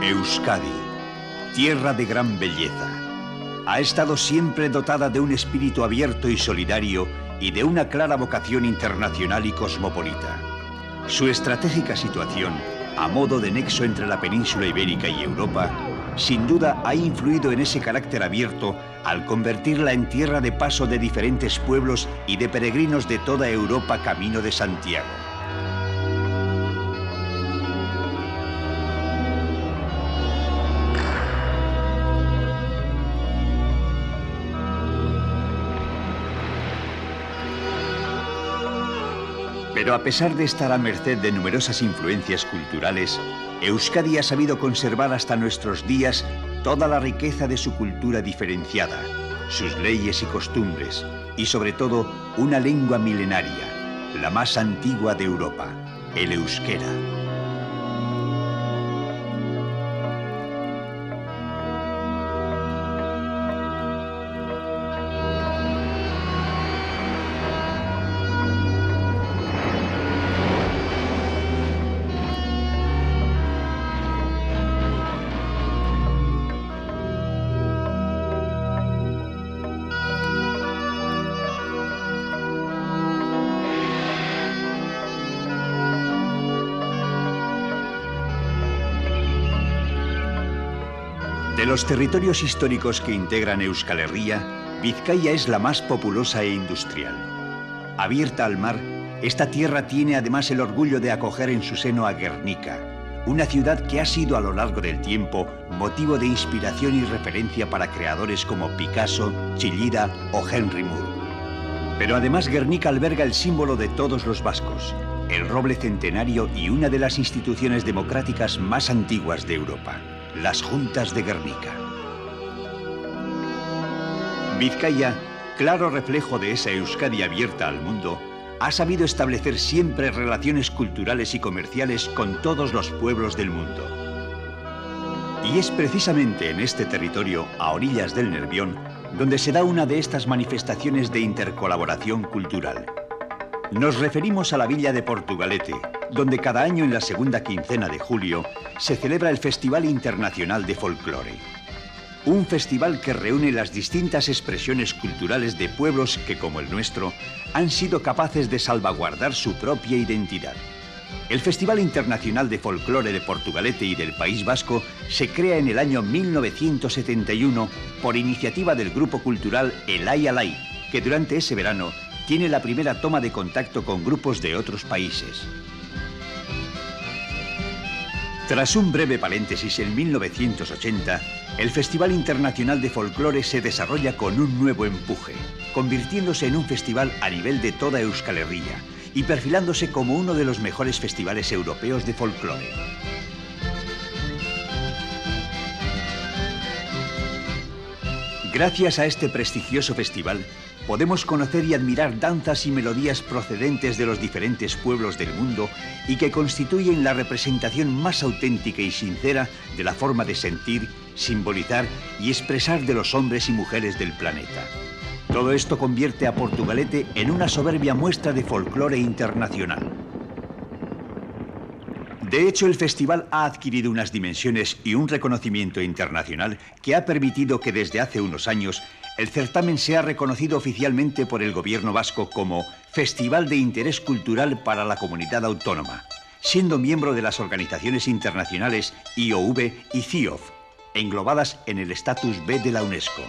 Euskadi, tierra de gran belleza. Ha estado siempre dotada de un espíritu abierto y solidario y de una clara vocación internacional y cosmopolita. Su estratégica situación, a modo de nexo entre la península ibérica y Europa, sin duda ha influido en ese carácter abierto al convertirla en tierra de paso de diferentes pueblos y de peregrinos de toda Europa camino de Santiago. Pero a pesar de estar a merced de numerosas influencias culturales, Euskadi ha sabido conservar hasta nuestros días toda la riqueza de su cultura diferenciada, sus leyes y costumbres, y sobre todo una lengua milenaria, la más antigua de Europa, el euskera. De los territorios históricos que integran Euskal Herria, Vizcaya es la más populosa e industrial. Abierta al mar, esta tierra tiene además el orgullo de acoger en su seno a Guernica, una ciudad que ha sido a lo largo del tiempo motivo de inspiración y referencia para creadores como Picasso, Chillida o Henry Moore. Pero además Guernica alberga el símbolo de todos los vascos, el roble centenario y una de las instituciones democráticas más antiguas de Europa, las Juntas de Guernica. Vizcaya, claro reflejo de esa Euskadi abierta al mundo, ha sabido establecer siempre relaciones culturales y comerciales con todos los pueblos del mundo. Y es precisamente en este territorio, a orillas del Nervión, donde se da una de estas manifestaciones de intercolaboración cultural. Nos referimos a la villa de Portugalete, donde cada año en la segunda quincena de julio se celebra el Festival Internacional de Folclore. Un festival que reúne las distintas expresiones culturales de pueblos que, como el nuestro, han sido capaces de salvaguardar su propia identidad. El Festival Internacional de Folclore de Portugalete y del País Vasco se crea en el año 1971 por iniciativa del grupo cultural Elai Alai, que durante ese verano tiene la primera toma de contacto con grupos de otros países. Tras un breve paréntesis en 1980, el Festival Internacional de Folclore se desarrolla con un nuevo empuje, convirtiéndose en un festival a nivel de toda Euskal Herria y perfilándose como uno de los mejores festivales europeos de folclore. Gracias a este prestigioso festival, podemos conocer y admirar danzas y melodías procedentes de los diferentes pueblos del mundo y que constituyen la representación más auténtica y sincera de la forma de sentir, simbolizar y expresar de los hombres y mujeres del planeta. Todo esto convierte a Portugalete en una soberbia muestra de folclore internacional. De hecho, el festival ha adquirido unas dimensiones y un reconocimiento internacional que ha permitido que desde hace unos años el certamen sea reconocido oficialmente por el gobierno vasco como Festival de Interés Cultural para la Comunidad Autónoma, siendo miembro de las organizaciones internacionales IOV y CIOF, englobadas en el estatus B de la UNESCO.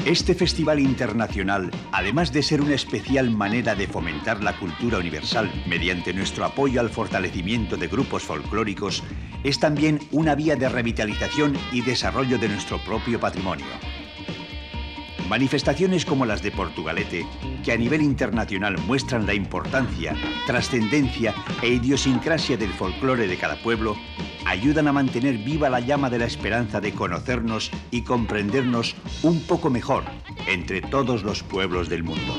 Este festival internacional, además de ser una especial manera de fomentar la cultura universal mediante nuestro apoyo al fortalecimiento de grupos folclóricos, es también una vía de revitalización y desarrollo de nuestro propio patrimonio. Manifestaciones como las de Portugalete, que a nivel internacional muestran la importancia, trascendencia e idiosincrasia del folclore de cada pueblo, ayudan a mantener viva la llama de la esperanza de conocernos y comprendernos un poco mejor entre todos los pueblos del mundo.